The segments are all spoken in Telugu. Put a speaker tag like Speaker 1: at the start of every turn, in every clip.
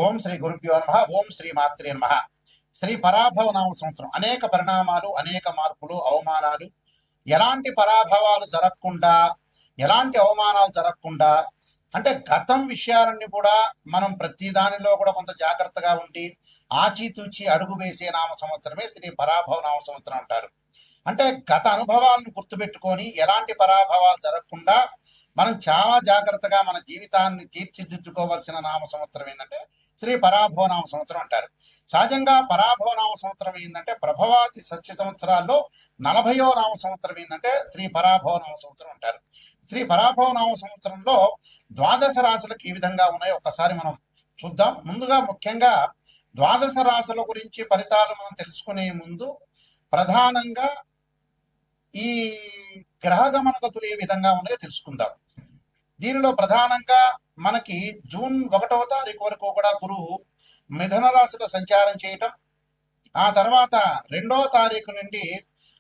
Speaker 1: ఓం శ్రీ గురుభ్యో నమః. ఓం శ్రీ మాత్రే నమః. శ్రీ పరాభవ నామ సంవత్సరం అనేక పరిణామాలు, అనేక మార్పులు, అవమానాలు, ఎలాంటి పరాభవాలు జరగకుండా, ఎలాంటి అవమానాలు జరగకుండా, అంటే గతం విషయాలన్నీ కూడా మనం ప్రతి దానిలో కూడా కొంత జాగ్రత్తగా ఉండి ఆచితూచి అడుగు వేసే నామ సంవత్సరమే శ్రీ పరాభవ నామ సంవత్సరం అంటారు. అంటే గత అనుభవాలను గుర్తుపెట్టుకొని ఎలాంటి పరాభవాలు జరగకుండా మనం చాలా జాగ్రత్తగా మన జీవితాన్ని తీర్చిదిద్దుకోవాల్సిన నామ సంవత్సరం ఏంటంటే శ్రీ పరాభవ నామ సంవత్సరం అంటారు. సహజంగా పరాభవ నామ సంవత్సరం ఏంటంటే ప్రభవాది సత్య సంవత్సరాల్లో 40వ నామ సంవత్సరం ఏంటంటే శ్రీ పరాభవ నామ సంవత్సరం అంటారు. శ్రీ పరాభవ నామ సంవత్సరంలో ద్వాదశ రాశులకు ఈ విధంగా ఉన్నాయి, ఒక్కసారి మనం చూద్దాం. ముందుగా ముఖ్యంగా ద్వాదశ రాశుల గురించి ఫలితాలు మనం తెలుసుకునే ముందు ప్రధానంగా ఈ గ్రహగమన గతులు ఏ విధంగా ఉన్నాయో తెలుసుకుందాం. దీనిలో ప్రధానంగా మనకి జూన్ 1వ తారీఖు వరకు కూడా గురువు మిథున రాశిలో సంచారం చేయటం, ఆ తర్వాత 2వ తారీఖు నుండి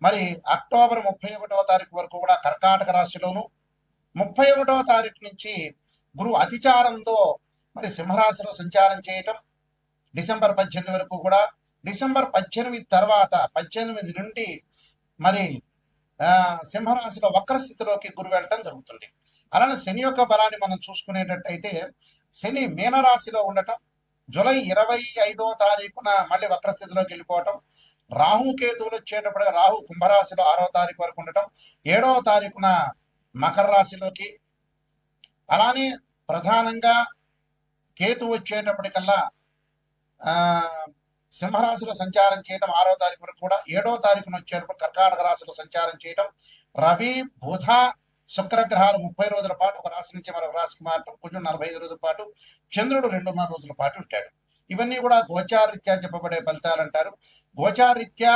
Speaker 1: మరి అక్టోబర్ 31వ తారీఖు వరకు కూడా కర్కాటక రాశిలోను, 31వ తారీఖు నుంచి గురువు అతిచారంతో మరి సింహరాశిలో సంచారం చేయటం, డిసెంబర్ 18 వరకు కూడా. డిసెంబర్ 18 తర్వాత 18 నుండి మరి సింహరాశిలో వక్రస్థితిలోకి గురువు వెళ్ళటం జరుగుతుంది. అలానే శని యొక్క బలాన్ని మనం చూసుకునేటట్టయితే శని మీనరాశిలో ఉండటం, జూలై 25వ తారీఖున మళ్ళీ వక్రస్థితిలోకి వెళ్ళిపోవటం, రాహుకేతువులు వచ్చేటప్పుడు రాహు కుంభరాశిలో 6వ తారీఖు వరకు ఉండటం, 7వ తారీఖున మకర రాశిలోకి, అలానే ప్రధానంగా కేతు వచ్చేటప్పటికల్లా సింహరాశిలో సంచారం చేయడం 6వ తారీఖు వరకు కూడా, 7వ తారీఖున వచ్చేటప్పుడు కర్కాటక రాశిలో సంచారం చేయడం, రవి బుధ శుక్రగ్రహాలు 30 రోజుల పాటు ఒక రాశి నుంచి మరొక రాశికి మారటం, కొంచెం 45 రోజుల పాటు, చంద్రుడు 2.5 రోజుల పాటు ఉంటాడు. ఇవన్నీ కూడా గోచారీత్యా చెప్పబడే ఫలితాలు అంటారు. గోచారీత్యా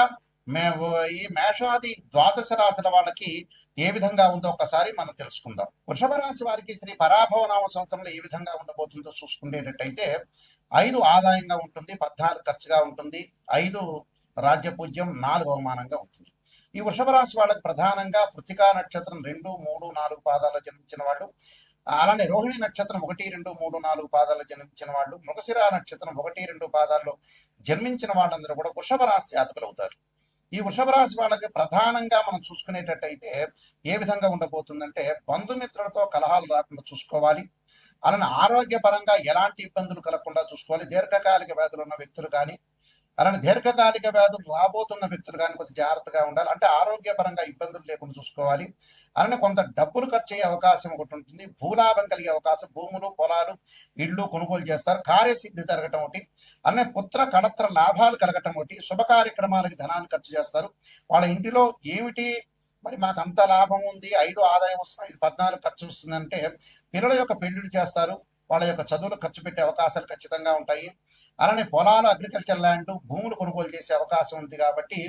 Speaker 1: ఈ మేషాది ద్వాదశ రాశుల వాళ్ళకి ఏ విధంగా ఉందో ఒకసారి మనం తెలుసుకుందాం. వృషభ రాశి వారికి శ్రీ పరాభవ నామ సంవత్సరంలో ఏ విధంగా ఉండబోతుందో చూసుకునేటట్టయితే 5 ఆదాయంగా ఉంటుంది, 14 ఖర్చుగా ఉంటుంది, 5 రాజ్యపూజ్యం, 4 అవమానంగా ఉంటుంది. ఈ వృషభ రాశి వాళ్ళకి ప్రధానంగా కృత్తికా నక్షత్రం 2, 3, 4 పాదాల్లో జన్మించిన వాళ్ళు, అలానే రోహిణి నక్షత్రం 1, 2, 3, 4 పాదాల్లో జన్మించిన వాళ్ళు, మృగశిర నక్షత్రం 1, 2 పాదాల్లో జన్మించిన వాళ్ళందరూ కూడా వృషభ రాశి జాతకులు అవుతారు. ఈ వృషభ రాశి వాళ్ళకి ప్రధానంగా మనం చూసుకునేటట్టయితే ఏ విధంగా ఉండబోతుందంటే బంధుమిత్రులతో కలహాలు రాకుండా చూసుకోవాలి. అలానే ఆరోగ్యపరంగా ఎలాంటి ఇబ్బందులు కలగకుండా చూసుకోవాలి. దీర్ఘకాలిక వ్యాధులు ఉన్న వ్యక్తులు కానీ, అలానే దీర్ఘకాలిక వ్యాధులు రాబోతున్న వ్యక్తులు కానీ కొంచెం జాగ్రత్తగా ఉండాలి. అంటే ఆరోగ్యపరంగా ఇబ్బందులు లేకుండా చూసుకోవాలి. అలానే కొంత డబ్బులు ఖర్చు అయ్యే అవకాశం ఒకటి ఉంటుంది, భూలాభం కలిగే అవకాశం, భూములు పొలాలు ఇళ్ళు కొనుగోలు చేస్తారు, కార్యసిద్ధి జరగటం ఒకటి, అలానే పుత్ర కడత్ర లాభాలు కలగటం ఒకటి, శుభ కార్యక్రమాలకి ధనాన్ని ఖర్చు చేస్తారు. వాళ్ళ ఇంటిలో ఏమిటి మరి మాకు అంత లాభం ఉంది, 5 ఆదాయం వస్తుంది, 14 ఖర్చు వస్తుందంటే పిల్లల యొక్క పెళ్లిళ్ళు చేస్తారు, వాళ్ళ యొక్క చదువులు ఖర్చు పెట్టే అవకాశాలు ఖచ్చితంగా ఉంటాయి. అలానే పొలాలు, అగ్రికల్చర్ ల్యాండ్, భూములు కొనుగోలు చేసే అవకాశం ఉంది. కాబట్టి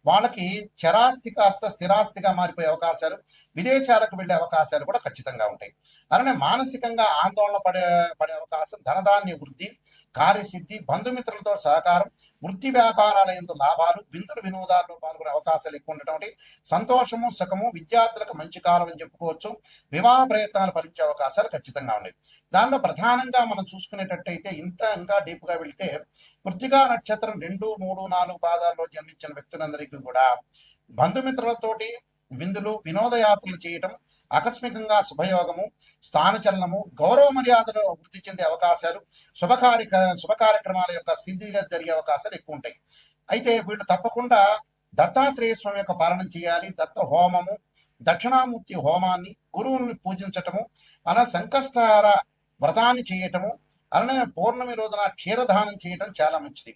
Speaker 1: వాళ్ళకి చరాస్తి కాస్త స్థిరాస్తిగా మారిపోయే అవకాశాలు, విదేశాలకు వెళ్లే అవకాశాలు కూడా ఖచ్చితంగా ఉంటాయి. అలానే మానసికంగా ఆందోళన పడే అవకాశం, ధనధాన్య వృద్ధి, కార్యసిద్ధి, బంధుమిత్రులతో సహకారం, వృత్తి వ్యాపారాల యందు లాభాలు, విందులు వినోదాల్లో పాల్గొనే అవకాశాలు ఎక్కువ ఉండటం, సంతోషము సుఖము, విద్యార్థులకు మంచి కాలం అని చెప్పుకోవచ్చు. వివాహ ప్రయత్నాలు ఫలించే అవకాశాలు ఖచ్చితంగా ఉన్నాయి. దానిలో ప్రధానంగా మనం చూసుకునేటట్టయితే ఇంకా డీప్ గా వెళితే కృత్తికా నక్షత్రం 2, 3, 4 పాదాల్లో జన్మించిన వ్యక్తులందరికీ కూడా బంధుమిత్రులతోటి విందులు వినోదయాత్రలు చేయటం, ఆకస్మికంగా శుభయోగము, స్థానచలనము, గౌరవ మర్యాదలు వృద్ధి చెందే అవకాశాలు, శుభ కార్యక్రమాల యొక్క సిద్ధిగా జరిగే అవకాశాలు ఎక్కువ ఉంటాయి. అయితే వీళ్ళు తప్పకుండా దత్తాత్రేయ స్వామి యొక్క పాలన చేయాలి. దత్త హోమము, దక్షిణామూర్తి హోమాన్ని, గురువుని పూజించటము, అలా సంకష్టహార వ్రతాన్ని చేయటము, అలానే పౌర్ణమి రోజున క్షీరదానం చేయటం చాలా మంచిది.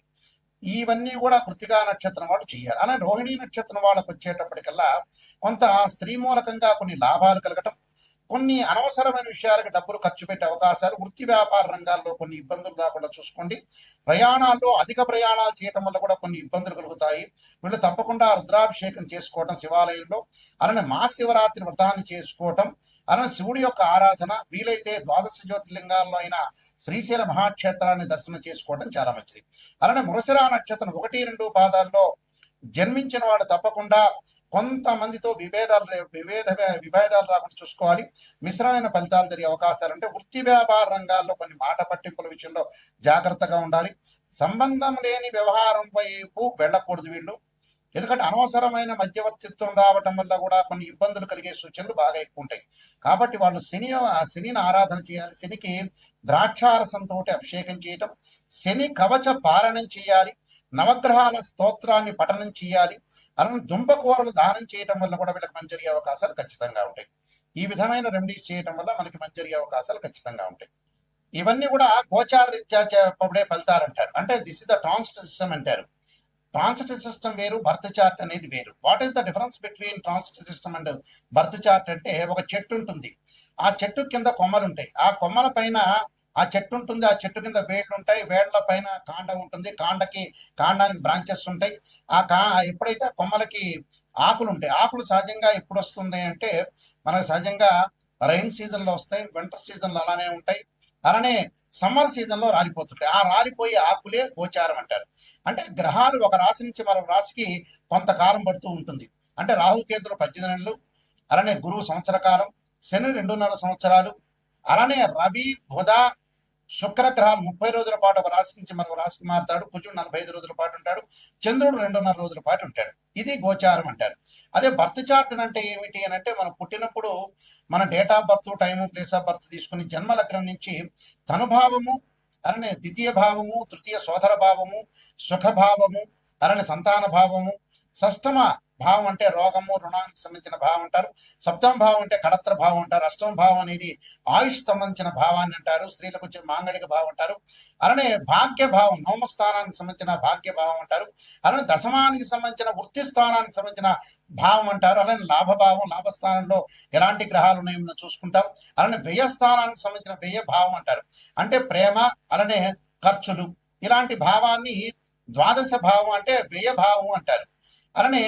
Speaker 1: ఇవన్నీ కూడా కృత్తికా నక్షత్రం వాళ్ళు చేయాలి. అలానే రోహిణీ నక్షత్రం వాళ్ళకు వచ్చేటప్పటికల్లా కొంత స్త్రీ మూలకంగా కొన్ని లాభాలు కలగటం, కొన్ని అనవసరమైన విషయాలకు డబ్బులు ఖర్చు పెట్టే అవకాశాలు, వృత్తి వ్యాపార రంగాల్లో కొన్ని ఇబ్బందులు రాకుండా చూసుకోండి. ప్రయాణాల్లో అధిక ప్రయాణాలు చేయటం వల్ల కూడా కొన్ని ఇబ్బందులు కలుగుతాయి. వీళ్ళు తప్పకుండా రుద్రాభిషేకం చేసుకోవటం శివాలయంలో, అలానే మహాశివరాత్రి వ్రతాన్ని చేసుకోవటం, అలానే శివుడి యొక్క ఆరాధన, వీలైతే ద్వాదశ జ్యోతిర్లింగాల్లో అయిన శ్రీశైల మహాక్షేత్రాన్ని దర్శనం చేసుకోవడం చాలా మంచిది. అలానే మృగశిర నక్షత్రం 1, 2 పాదాల్లో జన్మించిన వాడు తప్పకుండా కొంతమందితో విభేదాలు రాకుండా చూసుకోవాలి. మిశ్రమైన ఫలితాలు జరిగే అవకాశాలు అంటే వృత్తి వ్యాపార రంగాల్లో కొన్ని మాట పట్టింపుల విషయంలో జాగ్రత్తగా ఉండాలి. సంబంధం లేని వ్యవహారం వైపు వెళ్ళకూడదు వీళ్ళు. ఎందుకంటే అనవసరమైన మధ్యవర్తిత్వం రావటం వల్ల కూడా కొన్ని ఇబ్బందులు కలిగే సూచనలు బాగా ఎక్కువ ఉంటాయి. కాబట్టి వాళ్ళు శనిని ఆరాధన చేయాలి. శనికి ద్రాక్షారసంతో అభిషేకం చేయటం, శని కవచ పాలనం చేయాలి, నవగ్రహాల స్తోత్రాన్ని పఠనం చేయాలి. అలానే దుంపకూరలు దానం చేయటం వల్ల కూడా వీళ్ళకి మంచి జరిగే అవకాశాలు ఖచ్చితంగా ఉంటాయి. ఈ విధమైన రెమెడీస్ చేయటం వల్ల మనకి మంచి జరిగే అవకాశాలు ఖచ్చితంగా ఉంటాయి. ఇవన్నీ కూడా గోచార రీత్యా చెప్పబడే ఫలితాలు అంటారు. అంటే this is the transit system అంటారు. ట్రాన్సిట్ సిస్టమ్ వేరు, బర్త్ చార్ట్ అనేది వేరు. What is the difference between transit system and birth chart అంటే ఒక చెట్టు ఉంటుంది, ఆ చెట్టు కింద కొమ్మలు ఉంటాయి, ఆ కొమ్మల పైన ఆ చెట్టు ఉంటుంది, ఆ చెట్టు కింద వేళ్ళు ఉంటాయి, వేళ్ల పైన కాండం ఉంటుంది, కాండానికి బ్రాంచెస్ ఉంటాయి. ఎప్పుడైతే కొమ్మలకి ఆకులు ఉంటాయి, ఆకులు సహజంగా ఎప్పుడు వస్తుంది అంటే మనకు సహజంగా రైన్ సీజన్ లో వస్తాయి, వింటర్ సీజన్ లో అలానే ఉంటాయి, అలానే సమ్మర్ సీజన్ లో రాలిపోతుంటాయి. ఆ రాలిపోయే ఆకులే గోచారం అంటారు. అంటే గ్రహాలు ఒక రాశి నుంచి మరో రాశికి కొంతకాలం పడుతూ ఉంటుంది. అంటే రాహుకేతులు 18 నెలలు, అలానే గురువు సంవత్సర కాలం, శని 2.5 సంవత్సరాలు, అలానే రవి బుధ శుక్ర గ్రహాలు 30 రోజుల పాటు ఒక రాశి నుంచి మరొక రాశికి మారుతాడు. కుజుడు 45 రోజుల పాటు ఉంటాడు, చంద్రుడు 2.5 రోజుల పాటు ఉంటాడు. ఇది గోచారం అంటారు. అదే బర్త్ చార్ట్ అంటే ఏమిటి అని అంటే మనం పుట్టినప్పుడు మన date of birth, time, place of birth తీసుకుని జన్మ లగ్నం నుంచి ధనుభావము, అలానే ద్వితీయ భావము, తృతీయ సోదర భావము, సుఖభావము, అలానే సంతాన భావము, షష్టమ భావం అంటే రోగము, రుణానికి సంబంధించిన భావం అంటారు, సప్తమ భావం అంటే కడత్ర భావం అంటారు, అష్టమ భావం అనేది ఆయుష్ సంబంధించిన భావాన్ని అంటారు, స్త్రీలకు వచ్చే మాంగళిక భావం అంటారు, అలానే భాగ్య భావం నవమ స్థానానికి సంబంధించిన భాగ్య భావం అంటారు, అలానే దశమానికి సంబంధించిన వృత్తి స్థానానికి సంబంధించిన భావం అంటారు, అలానే లాభభావం, లాభస్థానంలో ఎలాంటి గ్రహాలు ఉన్నాయో మనం చూసుకుంటాం, అలానే వ్యయ స్థానానికి సంబంధించిన వ్యయ భావం అంటారు, అంటే ప్రేమ, అలానే ఖర్చులు, ఇలాంటి భావాన్ని ద్వాదశ భావం అంటే వ్యయ భావం అంటారు. అలానే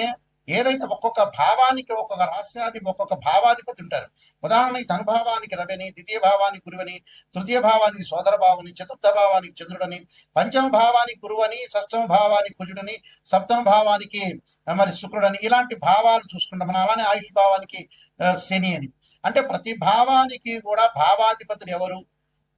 Speaker 1: ఏదైతే ఒక్కొక్క భావానికి ఒక్కొక్క రాష్ట్రానికి ఒక్కొక్క భావాధిపతి ఉంటారు. ఉదాహరణకి ధనుభావానికి రవిని, ద్వితీయ భావానికి గురువని, తృతీయ భావానికి సోదర భావని, చతుర్థ భావానికి చంద్రుడని, పంచమ భావానికి గురువని, షష్టమ భావానికి కుజుడని, సప్తమ భావానికి మరి శుక్రుడని, ఇలాంటి భావాలు చూసుకుంటాం మనం. అలానే ఆయుష్ భావానికి శని అని. అంటే ప్రతి భావానికి కూడా భావాధిపతులు ఎవరు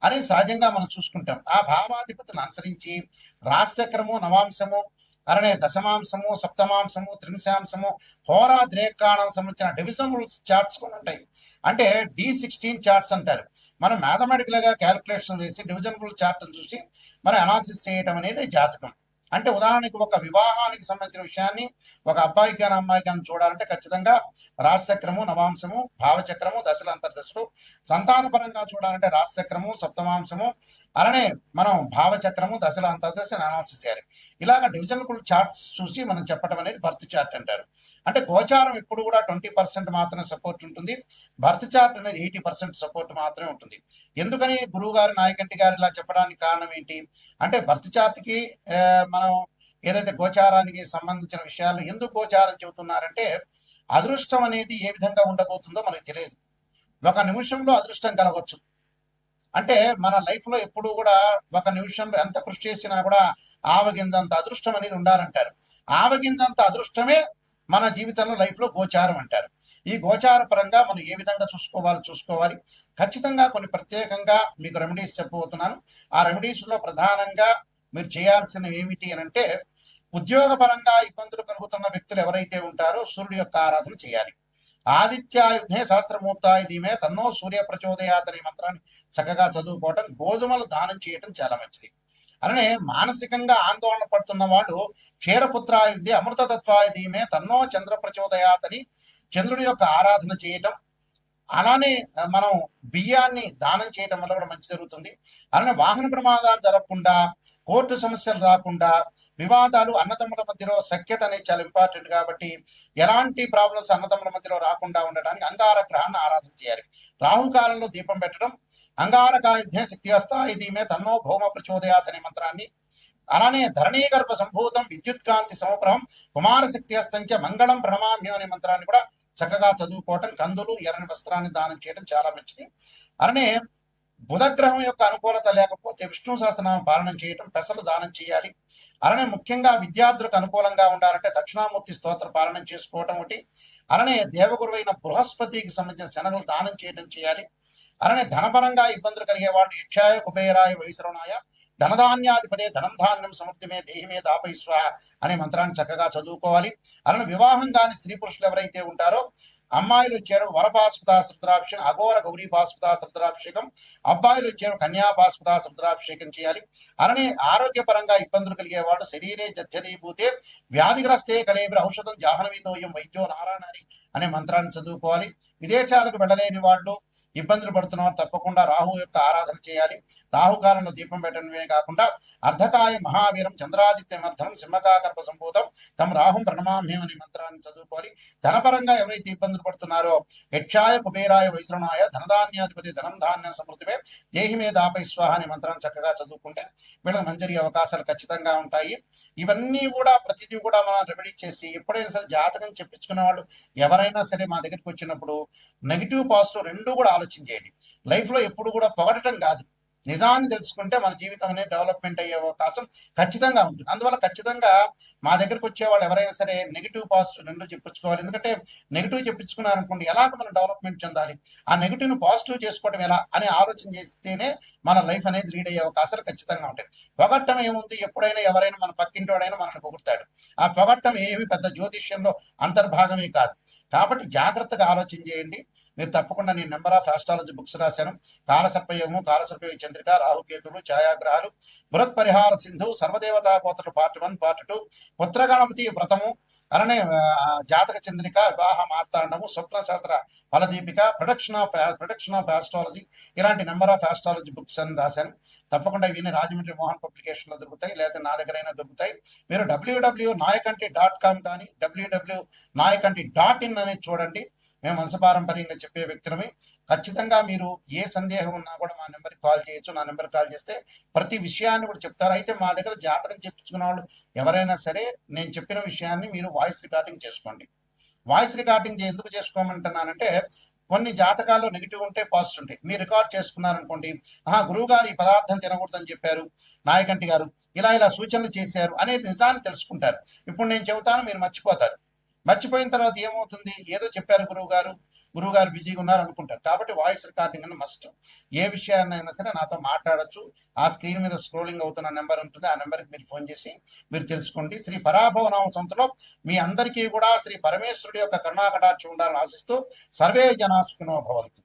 Speaker 1: అని సహజంగా మనం చూసుకుంటాం. ఆ భావాధిపతిని అనుసరించి రాశిచక్రము, నవాంశము, అలానే దశమాంశము, సప్తమాంశము, త్రింశాంశము, హోరా ద్రేకాణం సంబంధించిన డివిజన్ రూల్స్ చార్ట్స్ కూడా ఉంటాయి. అంటే D16 చార్ట్స్ అంటారు. మనం మ్యాథమెటికల్ గా క్యాలిక్యులేషన్ వేసి డివిజన్ రూల్ చార్ట్ చూసి మనం అనాలిసిస్ చేయడం అనేది జాతకం. అంటే ఉదాహరణకి ఒక వివాహానికి సంబంధించిన విషయాన్ని ఒక అబ్బాయికి కానీ అమ్మాయికి కానీ చూడాలంటే ఖచ్చితంగా రాశిచక్రము, నవాంశము, భావచక్రము, దశల అంతర్దశలు, సంతాన పరంగా చూడాలంటే రాశిచక్రము, సప్తమాంశము, అలానే మనం భావచక్రము, దశల అంతర్దశ అనాలిసిస్ చేయాలి. ఇలాగ డివిజనల్ చార్ట్స్ చూసి మనం చెప్పడం అనేది బర్త్ చార్ట్ అంటారు. అంటే గోచారం ఎప్పుడు కూడా 20% మాత్రమే సపోర్ట్ ఉంటుంది, బర్త్ చార్ట్ అనేది 80% సపోర్ట్ మాత్రమే ఉంటుంది. ఎందుకని గురువు గారు, నాయకంటి గారు ఇలా చెప్పడానికి కారణం ఏంటి అంటే బర్త్ చార్ట్ కి మనం ఏదైతే గోచారానికి సంబంధించిన విషయాలు ఎందుకు గోచారం చెబుతున్నారంటే అదృష్టం అనేది ఏ విధంగా ఉండబోతుందో మనకు తెలియదు. ఒక నిమిషంలో అదృష్టం కలగవచ్చు. అంటే మన లైఫ్ లో ఎప్పుడు కూడా ఒక నిమిషంలో ఎంత కృషి చేసినా కూడా ఆవగిందంత అదృష్టం అనేది ఉండాలంటారు. ఆవగిందంత అదృష్టమే మన జీవితంలో లైఫ్ లో గోచారం అంటారు. ఈ గోచార పరంగా మనం ఏ విధంగా చూసుకోవాలి. ఖచ్చితంగా కొన్ని ప్రత్యేకంగా మీకు రెమెడీస్ చెప్పబోతున్నాను. ఆ రెమెడీస్ లో ప్రధానంగా మీరు చేయాల్సినవి ఏమిటి అని అంటే ఉద్యోగపరంగా ఇబ్బందులు కలుగుతున్న వ్యక్తులు ఎవరైతే ఉంటారో సూర్యుడి యొక్క ఆరాధన చేయాలి. ఆదిత్యాయుధే సహస్రమూర్తాయ ధీమే తన్నో సూర్య ప్రచోదయాత్ అనే మంత్రాన్ని చక్కగా చదువుకోవటం, గోధుమలు దానం చేయటం చాలా మంచిది. అలానే మానసికంగా ఆందోళన పడుతున్న వాళ్ళు క్షీరపుత్రాయుధి అమృతతత్వాయ ధీమే తన్నో చంద్ర ప్రచోదయాత్ అని చంద్రుడి యొక్క ఆరాధన చేయటం, అలానే మనం బియ్యాన్ని దానం చేయటం వల్ల కూడా మంచి జరుగుతుంది. అలానే వాహన ప్రమాదాలు జరగకుండా, కోర్టు సమస్యలు రాకుండా, వివాదాలు అన్నదమ్ముల మధ్యలో సఖ్యత అనేది చాలా ఇంపార్టెంట్ కాబట్టి ఎలాంటి ప్రాబ్లమ్స్ అన్నదమ్ముల మధ్యలో రాకుండా ఉండడానికి అంగార గ్రహాన్ని ఆరాధన చేయాలి. రాహుకాలంలో దీపం పెట్టడం, అంగారకాయుధ్య శక్తి హస్తాయి ధీమే తన్నో భౌమ ప్రచోదయాత్ అనే మంత్రాన్ని, అలానే ధరణీగర్భ సంభూతం విద్యుత్ కాంతి సమప్రహం కుమార శక్తి హస్తంచ మంగళం ప్రణమామ్యం అనే మంత్రాన్ని కూడా చక్కగా చదువుకోవటం, కందులు, ఎర్రని వస్త్రాన్ని దానం చేయడం చాలా మంచిది. అలానే బుధగ్రహం యొక్క అనుకూలత లేకపోతే విష్ణు సహస్రనామం పాలన చేయటం, పెసలు దానం చేయాలి. అలానే ముఖ్యంగా విద్యార్థులకు అనుకూలంగా ఉండాలంటే దక్షిణామూర్తి స్తోత్ర పాలన చేసుకోవటం ఒకటి. అలానే దేవగురువైన బృహస్పతికి సంబంధించిన శనగలు దానం చేయడం చేయాలి. అలానే ధనపరంగా ఇబ్బందులు కలిగే వాళ్ళు యక్షాయ కుబేరాయ వైశ్రవణాయ ధనధాన్యాధిపదే ధనం ధాన్యం సమర్థమే దేహిమే దాపైస్వ అనే మంత్రాన్ని చక్కగా చదువుకోవాలి. అలానే వివాహం కాని స్త్రీ పురుషులు ఎవరైతే ఉంటారో అమ్మాయిలు వచ్చారు వరపాస్పద రుద్రాభిషేకం, అఘోర గౌరీ పాస్పద రుద్రాభిషేకం, అబ్బాయిలు వచ్చారు కన్యాపాస్పద రుద్రాభిషేకం చేయాలి. అలానే ఆరోగ్యపరంగా ఇబ్బందులు కలిగే వాళ్ళు శరీరే జర్జరీభూతే వ్యాధిగ్రస్తే కలేబిర ఔషధం జాహ్నవీతోయం వైద్యో నారాయణి అనే మంత్రాన్ని చదువుకోవాలి. విదేశాలకు వెళ్ళలేని వాళ్ళు ఇబ్బందులు పడుతున్నారు తప్పకుండా రాహు యొక్క ఆరాధన చేయాలి. రాహుకాలంలో దీపం పెట్టడమే కాకుండా అర్ధకాయ మహావీరం చంద్రాదిత్యమర్థం సింహకాకర్ప సంభూతం తమ రాహుం ప్రణమామ్యం అనే మంత్రాన్ని చదువుకోవాలి. ధనపరంగా ఎవరైతే ఇబ్బందులు పడుతున్నారో యక్షాయ కుబేరాయ వైశ్రవణాయ ధనధాన్యాధిపతి ధనం ధాన్యం సమృద్ధిమే దేహిమే దాపై స్వాహ అనే మంత్రాన్ని చక్కగా చదువుకుంటే వీళ్ళకి మంచి అవకాశాలు ఖచ్చితంగా ఉంటాయి. ఇవన్నీ కూడా ప్రతిదీ కూడా మనం రెమెడీ చేసి ఎప్పుడైనా సరే జాతకం చెప్పించుకున్న వాళ్ళు ఎవరైనా సరే మా దగ్గరికి వచ్చినప్పుడు నెగిటివ్ పాజిటివ్ రెండు కూడా ఆలోచించేయండి. లైఫ్ లో ఎప్పుడు కూడా పొగడటం కాదు, నిజాన్ని తెలుసుకుంటే మన జీవితం అనేది డెవలప్మెంట్ అయ్యే అవకాశం ఖచ్చితంగా ఉంటుంది. అందువల్ల ఖచ్చితంగా మా దగ్గరకు వచ్చే వాళ్ళు ఎవరైనా సరే నెగిటివ్ పాజిటివ్ రెండు చెప్పించుకోవాలి. ఎందుకంటే నెగిటివ్ చెప్పించుకున్నారనుకోండి ఎలాగ మనం డెవలప్మెంట్ చెందాలి, ఆ నెగిటివ్ ను పాజిటివ్ చేసుకోవడం ఎలా అని ఆలోచన చేస్తేనే మన లైఫ్ అనేది లీడ్ అయ్యే అవకాశాలు ఖచ్చితంగా ఉంటాయి. పొగట్టం ఏముంది, ఎప్పుడైనా ఎవరైనా మన పక్కింటి వాడైనా మనల్ని పొగుడతాడు. ఆ పొగట్టం ఏమి పెద్ద జ్యోతిష్యంలో అంతర్భాగమే కాదు. కాబట్టి జాగ్రత్తగా ఆలోచన చేయండి. మీరు తప్పకుండా నేను నెంబర్ ఆఫ్ ఆస్ట్రాలజీ బుక్స్ రాశాను. కాలసర్పయోగము, కాలసర్పయోగ చంద్రిక, రాహుకేతులు, ఛాయాగ్రహాలు, బృహత్ పరిహార సింధు, సర్వదేవతా గోత్ర పార్ట్ 1 పార్ట్ 2, పుత్రగణపతి వ్రతము, అలానే జాతక చంద్రిక, వివాహ మార్తాండము, స్వప్న శాస్త్ర ఫలదీపిక, ప్రొడక్షన్ ఆఫ్ ఆస్ట్రాలజీ, ఇలాంటి నెంబర్ ఆఫ్ ఆస్ట్రాలజీ బుక్స్ అని రాశాను. తప్పకుండా ఇవన్నీ రాజమండ్రి మోహన్ పబ్లికేషన్ లో దొరుకుతాయి, లేదా నా దగ్గరైనా దొరుకుతాయి. మీరు www.nayakanti.com కానీ www.nayakanti.in అనేది చూడండి. మేము వంశపారంపర్యంగా చెప్పే వ్యక్తులమే. ఖచ్చితంగా మీరు ఏ సందేహం ఉన్నా కూడా మా నెంబర్కి కాల్ చేయొచ్చు. నా నెంబర్ కాల్ చేస్తే ప్రతి విషయాన్ని కూడా చెప్తారు. అయితే మా దగ్గర జాతకం చెప్పించుకున్న వాళ్ళు ఎవరైనా సరే నేను చెప్పిన విషయాన్ని మీరు వాయిస్ రికార్డింగ్ చేసుకోండి. వాయిస్ రికార్డింగ్ ఎందుకు చేసుకోమంటున్నానంటే కొన్ని జాతకాల్లో నెగిటివ్ ఉంటే పాజిటివ్ ఉంటాయి. మీరు రికార్డ్ చేసుకున్నారనుకోండి, గురువు గారు ఈ పదార్థం తినకూడదని చెప్పారు, నాయకంటి గారు ఇలా సూచనలు చేశారు అనేది నిజాన్ని తెలుసుకుంటారు. ఇప్పుడు నేను చెబుతాను, మీరు మర్చిపోతారు. మర్చిపోయిన తర్వాత ఏమవుతుంది, ఏదో చెప్పారు గురువు గారు బిజీగా ఉన్నారు అనుకుంటారు. కాబట్టి వాయిస్ రికార్డింగ్ అని మస్ట్. ఏ విషయాన్నైనా సరే నాతో మాట్లాడచ్చు. ఆ స్క్రీన్ మీద స్క్రోలింగ్ అవుతున్న నెంబర్ ఉంటుంది, ఆ నెంబర్కి మీరు ఫోన్ చేసి మీరు తెలుసుకోండి. శ్రీ పరాభవనామ సంవత్సరంలో మీ అందరికీ కూడా శ్రీ పరమేశ్వరుడి యొక్క కరుణాకటాక్షం ఉండాలని ఆశిస్తూ సర్వే జనా సుఖినో భవంతు.